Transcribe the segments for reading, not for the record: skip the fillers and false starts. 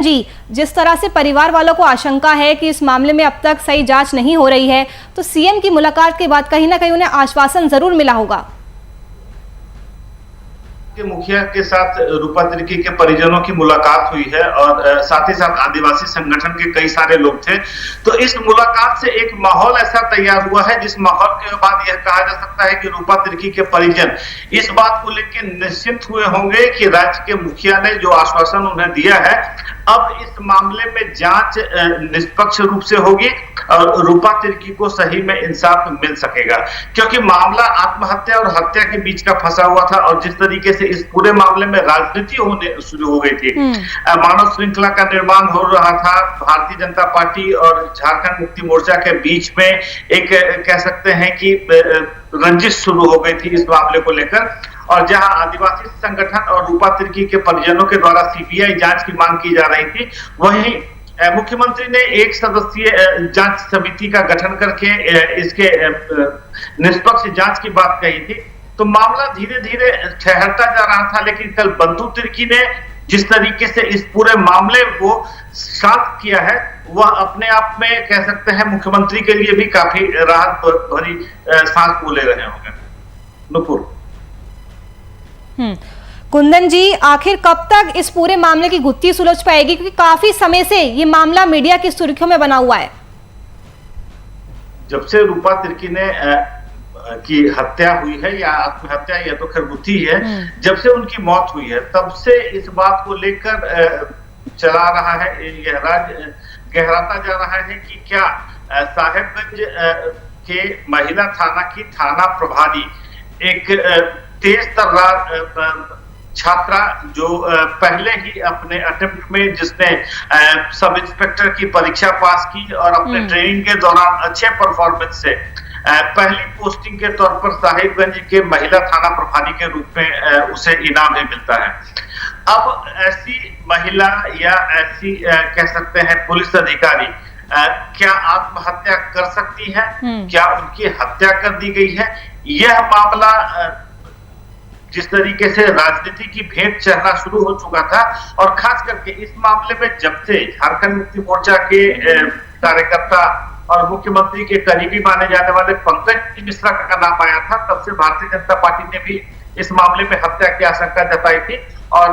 जी, जिस तरह से परिवार वालों को आशंका है कि इस मामले में अब तक सही जांच नहीं हो रही है, तो सीएम की मुलाकात के बाद कहीं ना कहीं उन्हें आश्वासन जरूर मिला होगा। के मुखिया के साथ रूपा तिर्की के परिजनों की मुलाकात हुई है और साथ ही साथ आदिवासी संगठन के कई सारे लोग थे। तो इस मुलाकात से एक माहौल ऐसा तैयार हुआ है जिस माहौल के बाद यह कहा जा सकता है कि रूपा तिर्की के परिजन इस बात को लेकर निश्चिंत हुए होंगे कि राज्य के मुखिया ने जो आश्वासन उन्हें दिया है, अब इस मामले में जांच निष्पक्ष रूप से होगी और रूपा तिर्की को सही में इंसाफ मिल सकेगा, क्योंकि मामला आत्महत्या और हत्या के बीच का फंसा हुआ था और जिस तरीके से इस पूरे मामले में राजनीति होने शुरू हो गई थी, मानव श्रृंखला का निर्माण हो रहा था। भारतीय जनता पार्टी और झारखंड मुक्ति मोर्चा के बीच में एक कह सकते हैं कि रंजिश शुरू हो गई थी इस मामले को लेकर, और जहां आदिवासी संगठन और रूपा तिर्की के परिजनों के द्वारा सीबीआई जांच की मांग की जा रही थी, वहीं मुख्यमंत्री ने एक सदस्यीय जांच समिति का गठन करके इसके निष्पक्ष जांच की बात कही थी। तो मामला धीरे धीरे ठहरता जा रहा था, लेकिन कल बंधु तिर्की ने जिस तरीके से इस पूरे मामले को शांत किया है, वह अपने आप में कह सकते हैं मुख्यमंत्री के लिए भी काफी राहत भरी सांस को ले रहे होंगे। नुपुर। कुंदन जी, आखिर कब तक इस पूरे मामले की गुत्थी सुलझ पाएगी, क्योंकि काफी समय से ये मामला मीडिया की सुर्खियों में बना हुआ है। जब से रूपा तिर्की ने की हत्या हुई है या आत्महत्या, या तो खैर गुत्थी है, जब से उनकी मौत हुई है तब से इस बात को लेकर चला रहा है, यह राज गहराता जा रहा है कि क्या साहेबगंज के महिला थाना की थाना प्रभारी एक तेज तर्रार छात्रा जो पहले ही अपने अटेम्प्ट में जिसने सब इंस्पेक्टर की परीक्षा पास की और अपने ट्रेनिंग के दौरान अच्छे परफॉर्मेंस से पहली पोस्टिंग के तौर पर साहिबगंज के महिला थाना प्रभारी के रूप में उसे इनाम भी मिलता है। अब ऐसी महिला या ऐसी कह सकते हैं पुलिस अधिकारी क्या आत्महत्या कर सकती है, क्या उनकी हत्या कर दी गई है? यह मामला जिस तरीके से राजनीति की भेंट चढ़ना शुरू हो चुका था, और खास करके इस मामले में जब से झारखंड मुक्ति मोर्चा के कार्यकर्ता और मुख्यमंत्री के करीबी माने जाने वाले पंकज मिश्रा का नाम आया था, तब से भारतीय जनता पार्टी ने भी इस मामले में हत्या की आशंका जताई थी और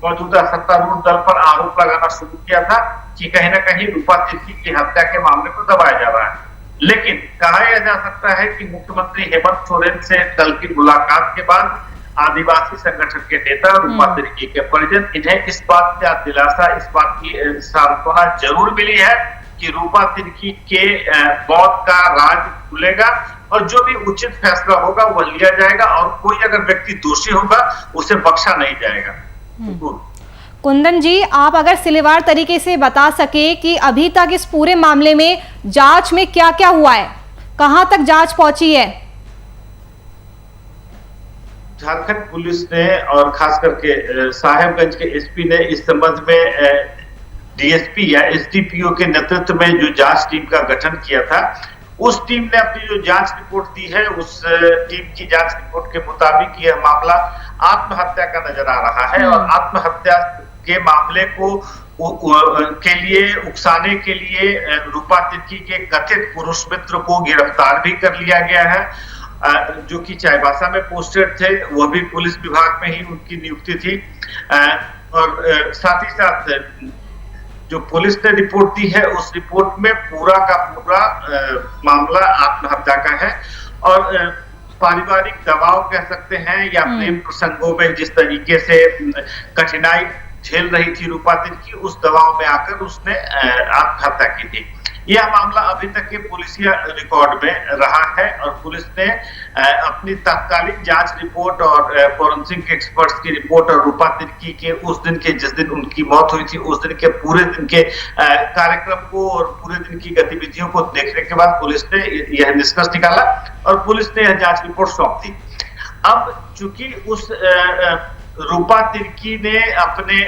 मौजूदा सत्तारूढ़ दल पर आरोप लगाना शुरू किया था कि कहीं ना कहीं रूपा तिर्की की हत्या के मामले को दबाया जा रहा है। लेकिन कहा यह जा सकता है कि मुख्यमंत्री हेमंत सोरेन से कल की मुलाकात के बाद आदिवासी संगठन के नेता रूपा तिर्की के परिजन, इन्हें इस बात का दिलासा, इस बात की सांत्वना जरूर मिली है कि रूपा तिर्की के मौत का राज खुलेगा और जो भी उचित फैसला होगा वह लिया जाएगा और कोई अगर व्यक्ति दोषी होगा उसे बख्शा नहीं जाएगा। कुंदन जी, आप अगर सिलेवार तरीके से बता सके कि अभी तक इस पूरे मामले में जांच में क्या क्या हुआ है, कहां तक जांच पहुंची है? झारखंड पुलिस ने और खास करके साहेबगंज के एसपी ने इस संबंध में डीएसपी या एसडीपीओ के नेतृत्व में जो जांच टीम का गठन किया था, उस टीम ने अपनी जो जांच रिपोर्ट दी है, उस टीम की जांच रिपोर्ट के मुताबिक यह मामला आत्महत्या का नजर आ रहा है और आत्महत्या के मामले को के लिए उकसाने के लिए रूपा तिर्की के कथित पुरुष मित्र को गिरफ्तार भी कर लिया गया है, जो कि चाईबासा में पोस्टेड थे। वह भी पुलिस विभाग में ही उनकी नियुक्ति थी और साथ ही साथ जो पुलिस ने रिपोर्ट दी है, उस रिपोर्ट में पूरा का पूरा मामला आत्महत्या का है और पारिवारिक दबाव कह सकते हैं या प्रेम प्रसंगों में जिस तरीके से कठिनाई झेल रही थी रूपा तिर्की, उस दबाव में आकर उसने आत्महत्या की थी। यह मामला अभी तक के पुलिसिया रिकॉर्ड में रहा है और पुलिस ने अपनी तात्कालिक जांच रिपोर्ट और फॉरेंसिक एक्सपर्ट्स की रिपोर्ट और रूपा तिर्की के उस दिन के जिस दिन उनकी मौत हुई थी उस दिन के पूरे दिन के कार्यक्रम को और पूरे दिन की गतिविधियों को देखने के बाद पुलिस ने यह निष्कर्ष निकाला और पुलिस ने यह जांच रिपोर्ट सौंप दी। अब चूंकि उस रूपा तिर्की ने अपने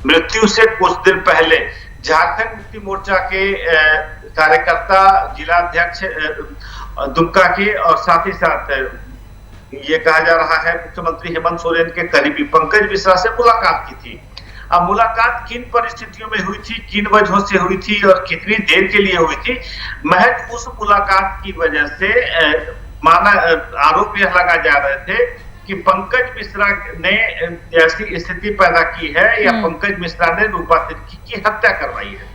मृत्यु से कुछ दिन पहले झारखंड मुक्ति मोर्चा के कार्यकर्ता, जिला अध्यक्ष दुमका के और साथ ही साथ ये कहा जा रहा है मुख्यमंत्री हेमंत सोरेन के करीबी पंकज मिश्रा से मुलाकात की थी। अब मुलाकात किन परिस्थितियों में हुई थी, किन वजहों से हुई थी और कितनी देर के लिए हुई थी, महज उस मुलाकात की वजह से आरोप यह लगा जा रहे थे कि पंकज मिश्रा ने ऐसी स्थिति पैदा की है या पंकज मिश्रा ने रूपा तिर्की की हत्या करवाई है।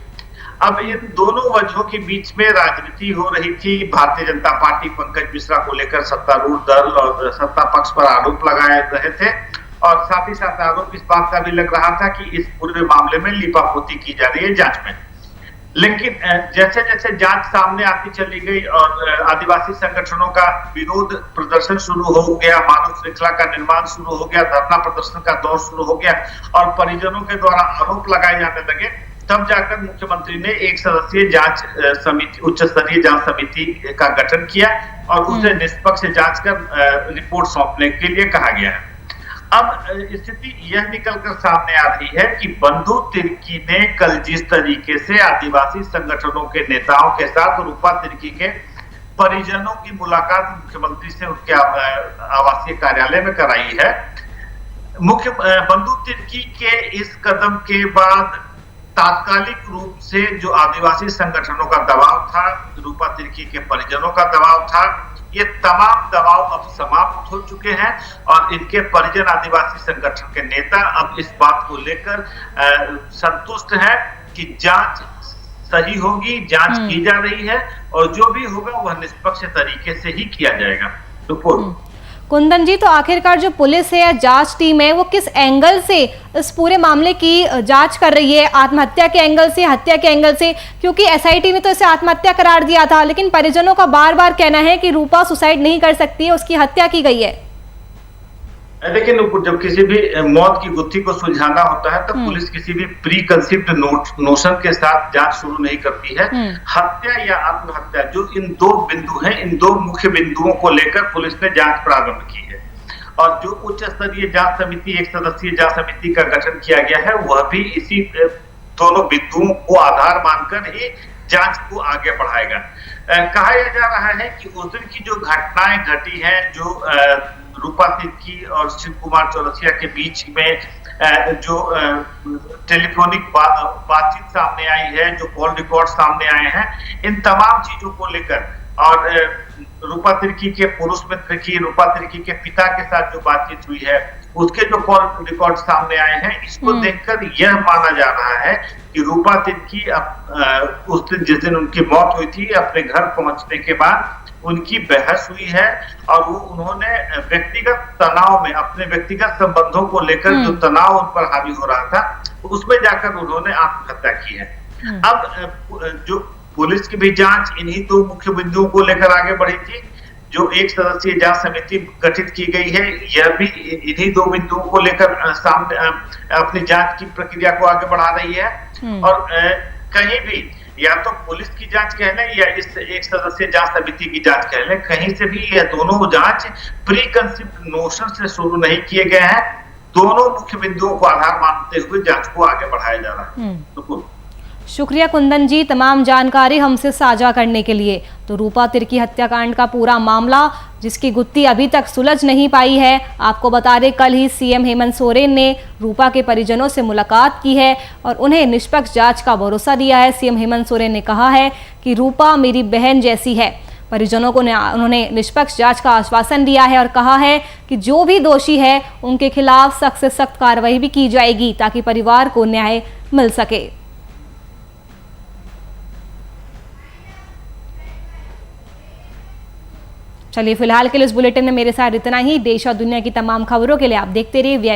अब इन दोनों वजहों के बीच में राजनीति हो रही थी। भारतीय जनता पार्टी पंकज मिश्रा को लेकर सत्तारूढ़ दल और सत्ता पक्ष पर आरोप लगाए रहे थे और साथ ही साथ आरोप इस बात का भी लग रहा था कि इस पूरे मामले में लिपापोती की जा रही है जांच में। लेकिन जैसे जैसे जांच सामने आती चली गई और आदिवासी संगठनों का विरोध प्रदर्शन शुरू हो गया, मानव श्रृंखला का निर्माण शुरू हो गया, धरना प्रदर्शन का दौर शुरू हो गया और परिजनों के द्वारा आरोप लगाए जाने लगे, तब जाकर मुख्यमंत्री ने एक सदस्यीय जांच समिति, उच्च स्तरीय जांच समिति का गठन किया और उसे निष्पक्ष जांच कर रिपोर्ट सौंपने के लिए कहा गया है। अब स्थिति यह निकलकर सामने आ रही है कि बंधु तिर्की ने कल जिस तरीके से आदिवासी संगठनों के नेताओं के साथ रूपा तिर्की के परिजनों की मुलाकात मुख्यमंत्री से उनके आवासीय कार्यालय में कराई है, बंधु तिर्की के इस कदम के बाद तात्कालिक रूप से जो आदिवासी संगठनों का दबाव था, रूपा तिर्की के परिजनों का दबाव था, ये तमाम दबाव अब समाप्त हो चुके हैं और इनके परिजन आदिवासी संगठन के नेता अब इस बात को लेकर संतुष्ट हैं कि जांच सही होगी, जांच की जा रही है और जो भी होगा वह निष्पक्ष तरीके से ही किया जाएगा। तो कुंदन जी, तो आखिरकार जो पुलिस है या जांच टीम है वो किस एंगल से इस पूरे मामले की जांच कर रही है? आत्महत्या के एंगल से, हत्या के एंगल से? क्योंकि एसआईटी ने तो इसे आत्महत्या करार दिया था, लेकिन परिजनों का बार बार कहना है कि रूपा सुसाइड नहीं कर सकती है, उसकी हत्या की गई है। लेकिन जब किसी भी मौत की गुत्थी को सुलझाना होता है तब पुलिस किसी भी प्री कंसीप्ड नोशन के साथ जांच शुरू नहीं करती है। हत्या या आत्महत्या, जो इन दो बिंदु हैं, इन दो मुख्य बिंदुओं को लेकर पुलिस ने जांच प्रारंभ की है और जो उच्च स्तरीय जांच समिति, एक सदस्यीय जांच समिति का गठन किया गया है, वह भी इसी दोनों बिंदुओं को आधार मानकर ही जांच को आगे बढ़ाएगा। कहा यह जा रहा है कि उस दिन की जो घटनाएं घटी हैं, जो रूपा तिर्की और शिव कुमार चौरसिया के बीच में जो टेलीफोनिक बातचीत सामने आई है, जो कॉल रिकॉर्ड सामने आए हैं, इन तमाम चीजों को लेकर और रूपा तिर्की के पुरुष मित्र की, रूपा तिर्की के पिता के साथ जो बातचीत हुई है, उसके जो कॉल रिकॉर्ड सामने आए हैं, इसको देखकर यह माना जा रहा है कि रूपा तिर्की उस दिन, जिस दिन उनकी मौत हुई थी, अपने घर पहुंचने के बाद उनकी बहस हुई है और वो उन्होंने व्यक्तिगत तनाव में, अपने व्यक्तिगत संबंधों को लेकर जो तनाव उन पर हावी हो रहा था, उसमें जाकर उन्होंने आत्महत्या की है। अब जो पुलिस की भी जांच इन्हीं दो मुख्य बिंदुओं को लेकर आगे बढ़ी थी। जो एक सदस्यीय जांच समिति गठित की गई है, यह भी इन्हीं दो बिंदुओं को लेकर सामने अपनी जांच की प्रक्रिया को आगे बढ़ा रही है और कहीं भी, या तो पुलिस की जांच कह लें या इस एक सदस्यीय जांच समिति की जांच कह लें, कहीं से भी यह दोनों जांच प्री कंसीप्ड नोशन से शुरू नहीं किए गए हैं। दोनों मुख्य बिंदुओं को आधार मानते हुए जांच को आगे बढ़ाया जा रहा है। तो शुक्रिया कुंदन जी तमाम जानकारी हमसे साझा करने के लिए। तो रूपा तिर्की हत्याकांड का पूरा मामला, जिसकी गुत्थी अभी तक सुलझ नहीं पाई है, आपको बता दें कल ही सीएम हेमंत सोरेन ने रूपा के परिजनों से मुलाकात की है और उन्हें निष्पक्ष जांच का भरोसा दिया है। सीएम हेमंत सोरेन ने कहा है कि रूपा मेरी बहन जैसी है। परिजनों को उन्होंने निष्पक्ष जांच का आश्वासन दिया है और कहा है कि जो भी दोषी है उनके खिलाफ सख्त से सख्त कार्रवाई भी की जाएगी ताकि परिवार को न्याय मिल सके। चलिए फिलहाल के लिए इस बुलेटिन में मेरे साथ इतना ही। देश और दुनिया की तमाम खबरों के लिए आप देखते रहिए VIP।